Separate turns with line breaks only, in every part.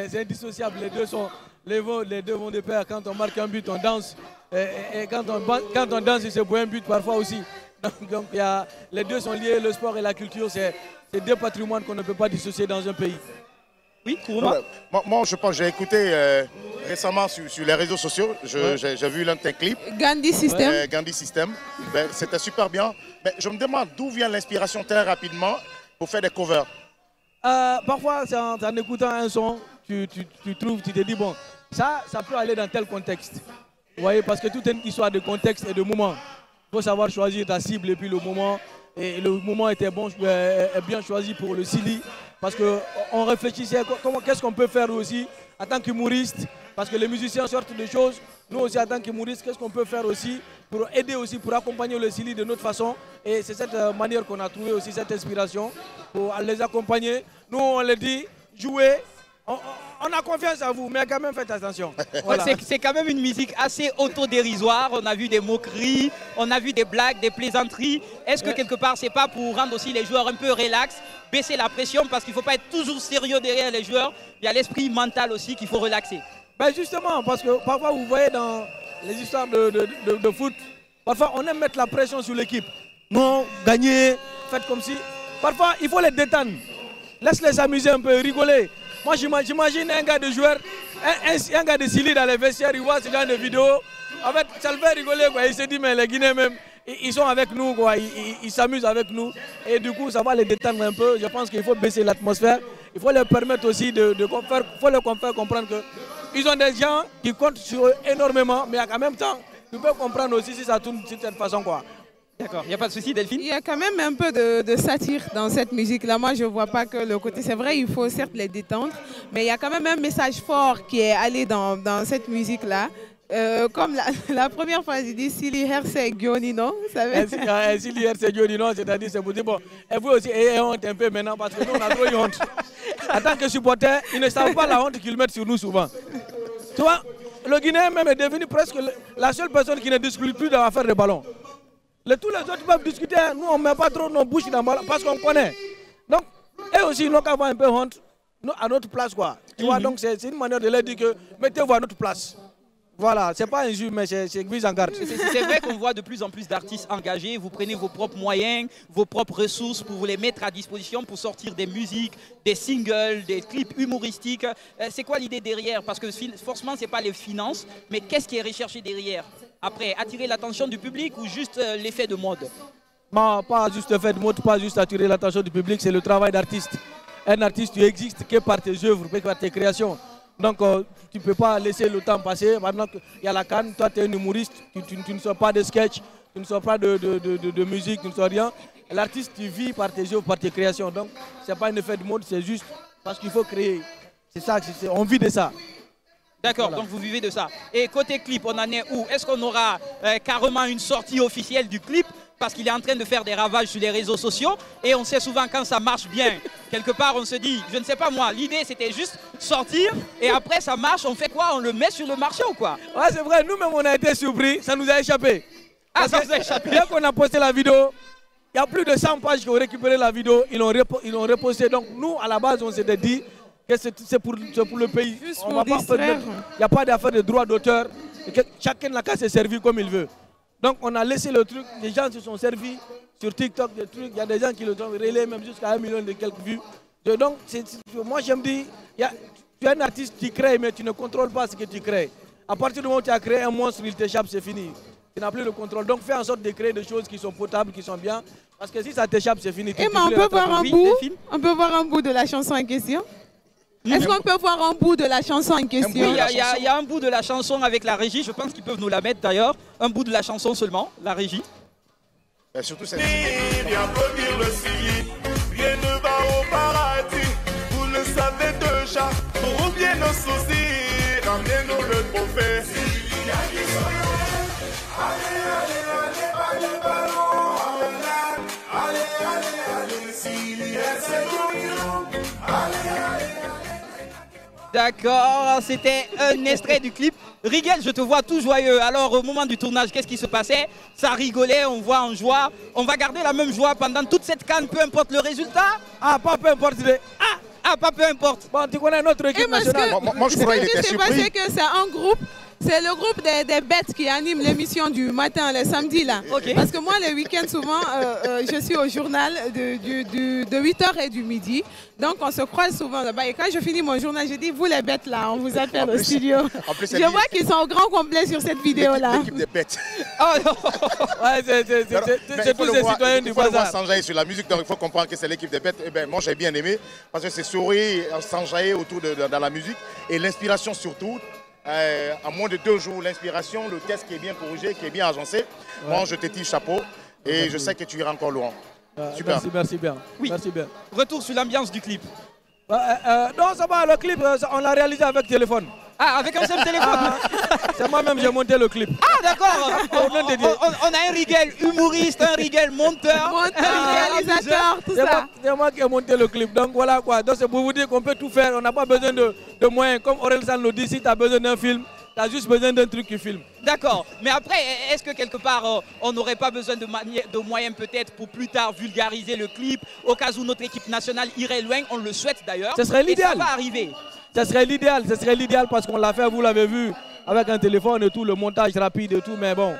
c'est indissociable. Les deux vont de pair. Quand on marque un but, on danse. Et quand on danse, c'est pour un but parfois aussi. Donc les deux sont liés, le sport et la culture, c'est deux patrimoines qu'on ne peut pas dissocier dans un pays.
Oui, Kourouma.
Moi, je pense, j'ai écouté récemment sur les réseaux sociaux, j'ai vu l'un de tes clips.
Gandhi System.
Gandhi System. Ben, c'était super bien. Mais je me demande d'où vient l'inspiration très rapidement pour faire des covers.
Parfois, en écoutant un son, tu te dis, bon, ça peut aller dans tel contexte. Vous voyez, parce que tout est une histoire de contexte et de moment. Il faut savoir choisir ta cible et puis le moment. Et le moment était bien choisi pour le Silly. Parce qu'on réfléchissait, qu'est-ce qu'on peut faire aussi en tant qu'humoriste. Parce que les musiciens sortent des choses. Nous aussi, en tant qu'humoristes, qu'est-ce qu'on peut faire aussi pour aider aussi, pour accompagner le Silly de notre façon. Et c'est cette manière qu'on a trouvé aussi cette inspiration pour les accompagner. Nous, on les dit, jouez. On a confiance en vous, mais quand même faites attention.
Voilà. C'est quand même une musique assez autodérisoire. On a vu des moqueries, on a vu des blagues, des plaisanteries. Est-ce que quelque part, c'est pas pour rendre aussi les joueurs un peu relax, baisser la pression, parce qu'il ne faut pas être toujours sérieux derrière les joueurs. Il y a l'esprit mental aussi qu'il faut relaxer.
Ben justement, parce que parfois vous voyez dans les histoires de foot, parfois on aime mettre la pression sur l'équipe. Non, gagner, faites comme si. Parfois il faut les détendre. Laisse-les s'amuser un peu, rigoler. Moi j'imagine un gars de joueur, un gars de Silly dans les vestiaires, il voit ce genre de vidéos. En fait, ça le fait rigoler, quoi. Il se dit, mais les Guinéens même, ils sont avec nous, quoi. Ils s'amusent avec nous. Et du coup, ça va les détendre un peu. Je pense qu'il faut baisser l'atmosphère. Il faut leur permettre aussi de faire comprendre qu'ils ont des gens qui comptent sur eux énormément, mais en même temps, tu peux comprendre aussi si ça tourne de cette façon, quoi.
D'accord, il n'y a pas de souci, Delphine.
Il y a quand même un peu de satire dans cette musique-là. Moi, je ne vois pas que le côté... C'est vrai, il faut certes les détendre, mais il y a quand même un message fort qui est allé dans cette musique-là. Comme la première phrase, il dit « Silly Herse Gionino ».
Silly Herse Gionino, c'est-à-dire, c'est pour dire, bon, et vous aussi, ayez honte un peu maintenant, parce que nous, on a trop eu honte. En tant que supporters, ils ne savent pas la honte qu'ils mettent sur nous souvent. Tu vois, le Guinéen même est devenu presque la seule personne qui ne discute plus dans l'affaire de ballon. Tous les autres peuvent discuter, nous on ne met pas trop nos bouches dans le ballon parce qu'on connaît. Donc, eux aussi, ils n'ont qu'à avoir un peu honte à notre place, quoi. Tu vois, donc c'est une manière de leur dire que mettez-vous à notre place. Voilà, c'est pas injuste, mais c'est mise en garde.
C'est vrai qu'on voit de plus en plus d'artistes engagés. Vous prenez vos propres moyens, vos propres ressources pour vous les mettre à disposition pour sortir des musiques, des singles, des clips humoristiques. C'est quoi l'idée derrière? Parce que forcément, ce n'est pas les finances, mais qu'est-ce qui est recherché derrière? Après, attirer l'attention du public ou juste l'effet de mode?
Non, pas juste l'effet de mode, pas juste attirer l'attention du public, c'est le travail d'artiste. Un artiste, tu existes que par tes œuvres, que par tes créations. Donc, tu ne peux pas laisser le temps passer. Maintenant qu'il y a la canne, toi, tu es un humoriste, tu ne sors pas de sketch, tu ne sors pas de musique, tu ne sors rien. L'artiste, tu vis par tes œuvres, par tes créations. Donc, ce n'est pas un effet de mode, c'est juste parce qu'il faut créer. C'est ça, on vit de ça.
D'accord, voilà. Donc vous vivez de ça. Et côté clip, on en est où? Est-ce qu'on aura carrément une sortie officielle du clip? Parce qu'il est en train de faire des ravages sur les réseaux sociaux. Et on sait souvent quand ça marche bien, quelque part on se dit, je ne sais pas moi, l'idée c'était juste sortir et après ça marche, on fait quoi? On le met sur le marché ou quoi?
Ouais, c'est vrai, nous-mêmes on a été surpris, ça nous a échappé.
Ah, ça vous a échappé?
Dès qu'on a posté la vidéo, il y a plus de 100 pages qui ont récupéré la vidéo, ils l'ont reposté. Donc nous, à la base, on s'était dit que c'est pour le pays.
Juste
on
pour distraire.
Il n'y a pas d'affaire de droit d'auteur. Chacun n'a qu'à se servir comme il veut. Donc on a laissé le truc, les gens se sont servis sur TikTok, des trucs, il y a des gens qui le ont relayé même jusqu'à 1 million de quelques vues. Donc moi j'aime dire, tu es un artiste qui crée mais tu ne contrôles pas ce que tu crées. À partir du moment où tu as créé un monstre, il t'échappe, c'est fini. Tu n'as plus le contrôle. Donc fais en sorte de créer des choses qui sont potables, qui sont bien. Parce que si ça t'échappe, c'est fini.
Mais on peut voir un bout de la chanson en question? Est-ce qu'on peut voir un bout de la chanson en question?
Oui, il y a un bout de la chanson avec la régie. Je pense qu'ils peuvent nous la mettre d'ailleurs. Un bout de la chanson seulement, la régie.
Et surtout cette...
Viens venir le Silly, rien ne va au paradis. Vous le savez déjà, pour oublier nos soucis, ramenez-nous le trophée. Allez, allez, allez, allez, ballon, allez, allez, allez, Silly, c'est nous, allez, allez.
D'accord, c'était un extrait du clip. Rigel, je te vois tout joyeux. Alors, au moment du tournage, qu'est-ce qui se passait? Ça rigolait, on voit en joie. On va garder la même joie pendant toute cette CAN, peu importe le résultat?
Ah, pas peu importe.
Ah, pas peu importe.
Bon, tu connais notre équipe nationale.
Moi, je crois qu'il était
C'est
surpris.
passé que c'est un groupe. C'est le groupe des bêtes qui anime l'émission du matin, le samedi là.
Ok.
Parce que moi, les week-ends, souvent, je suis au journal de 8h et du midi. Donc, on se croise souvent là-bas. Et quand je finis mon journal, je dis, vous les bêtes là, on vous appelle au studio.
En plus,
Je vois qu'ils sont au grand complet sur cette vidéo là.
L'équipe des bêtes.
Oh, non.
Ouais, c'est tous ces citoyens du
Il faut le voir
bazar.
s'enjailler sur la musique, donc il faut comprendre que c'est l'équipe des bêtes. Eh ben, moi, j'ai bien aimé parce que c'est sourire, s'enjailler autour dans la musique et l'inspiration surtout. À moins de 2 jours, l'inspiration, le test qui est bien corrigé, qui est bien agencé. Moi, je te tire chapeau et je sais que tu iras encore loin. Super.
Merci bien.
Oui.
Merci bien.
Retour sur l'ambiance du clip.
Non, ça va, le clip, on l'a réalisé avec téléphone.
Ah, avec un seul téléphone.
C'est moi-même, j'ai monté le clip.
Ah, d'accord.
Au nom de Dieu.
On a un Rigel humoriste, un Rigel monteur,
Réalisateur, tout ça.
C'est moi qui ai monté le clip. Donc voilà quoi. Donc c'est pour vous dire qu'on peut tout faire. On n'a pas besoin de moyens. Comme Aurel San le dit, si tu as besoin d'un film, tu as juste besoin d'un truc qui filme.
D'accord. Mais après, est-ce que quelque part, on n'aurait pas besoin de moyens peut-être pour plus tard vulgariser le clip, au cas où notre équipe nationale irait loin, on le souhaite d'ailleurs.
Ce serait l'idéal.
Et ça va arriver.
Ce serait l'idéal parce qu'on l'a fait, vous l'avez vu, avec un téléphone et tout, le montage rapide et tout. Mais bon,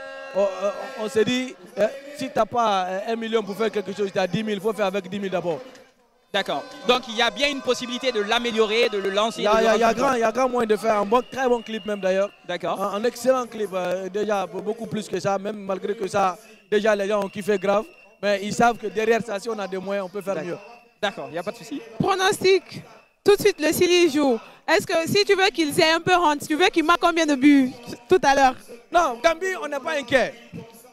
on s'est dit, si tu n'as pas 1 million pour faire quelque chose, tu as 10 000, il faut faire avec 10 000 d'abord.
D'accord. Donc il y a bien une possibilité de l'améliorer, de le lancer.
Il y a grand moyen de faire un très bon clip même d'ailleurs.
D'accord.
Un excellent clip, déjà beaucoup plus que ça, même malgré que ça, déjà les gens ont kiffé grave. Mais ils savent que derrière ça, si on a des moyens, on peut faire mieux.
D'accord, il n'y a pas de souci.
Pronostic. Tout de suite, le Silly joue. Est-ce que si tu veux qu'il aient un peu honte, tu veux qu'il marque combien de buts tout à l'heure?
Non, Gambie, on n'est pas inquiet.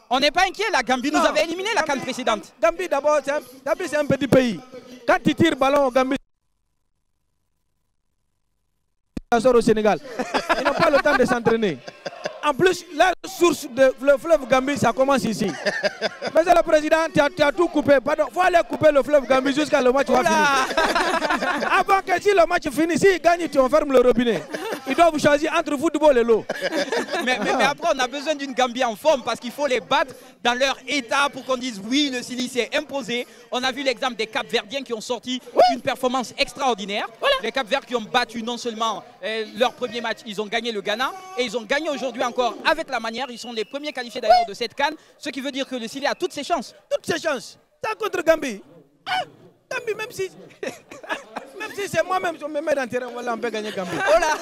On n'est pas inquiet, la Gambie nous
Non.
avait éliminé la CAN précédente.
Gambie d'abord, c'est un petit pays. Quand tu tires ballon au Gambie, ça sort au Sénégal. Ils n'ont pas le temps de s'entraîner. En plus, la source de le fleuve Gambie, ça commence ici. Monsieur le Président, tu as tout coupé. Il faut aller couper le fleuve Gambie jusqu'à le match va finir. Avant que si le match finit, s'il gagne, tu enfermes le robinet. Ils doivent choisir entre football et l'eau.
Mais après, on a besoin d'une Gambie en forme parce qu'il faut les battre dans leur état pour qu'on dise oui, le Silly s'est imposé. On a vu l'exemple des Cap-Verdiens qui ont sorti une performance extraordinaire. Voilà. Les Cap-Verts qui ont battu non seulement leur premier match, ils ont gagné le Ghana et ils ont gagné aujourd'hui encore avec la manière. Ils sont les premiers qualifiés d'ailleurs de cette CAN, ce qui veut dire que le Silly a toutes ses chances.
Toutes ses chances. Ça contre Gambie. Gambie, même si c'est moi-même, je me mets dans le terrain, voilà, on peut gagner Gambie.
Oh là.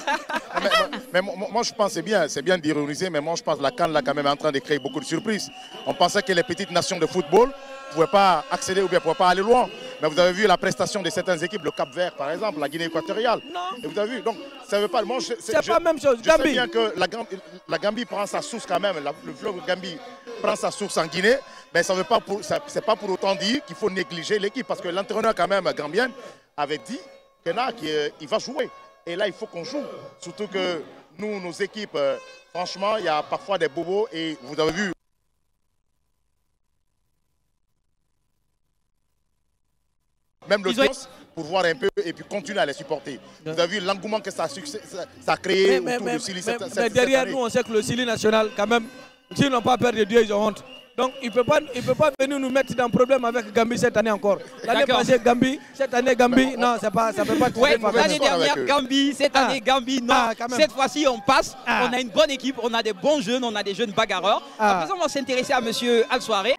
Mais moi, je pense que c'est bien d'ironiser, mais moi, je pense que la CAN là, quand même, est en train de créer beaucoup de surprises. On pensait que les petites nations de football ne pouvaient pas accéder ou bien ne pouvaient pas aller loin. Mais vous avez vu la prestation de certaines équipes, le Cap-Vert, par exemple, la Guinée équatoriale.
Non.
Et vous avez vu, donc, ça veut pas.
C'est pas la même chose.
Je sais
Gambie.
bien que la Gambie prend sa source quand même, le fleuve Gambie prend sa source en Guinée, mais ça veut pas c'est pas pour autant dire qu'il faut négliger l'équipe, parce que l'entraîneur quand même gambien avait dit qu'il va jouer. Et là, il faut qu'on joue. Surtout que nous, nos équipes, franchement, il y a parfois des bobos et vous avez vu. Même l'audience pour voir un peu et puis continuer à les supporter. Vous avez vu l'engouement que ça a créé autour du Silly cette
derrière
année.
nous, on sait que le Silly national, quand même, s'ils n'ont pas peur de Dieu, ils ont honte. Donc, il ne peut pas venir nous mettre dans le problème avec Gambie cette année encore. L'année passée, Gambie, cette année, Gambie, non, ça ne peut pas être
Ouais, l'année dernière, Gambie, cette année, Gambie, non. Cette fois-ci, on passe. On a une bonne équipe, on a des bons jeunes, on a des jeunes bagarreurs. À présent, on va s'intéresser à M. Al-Soiré.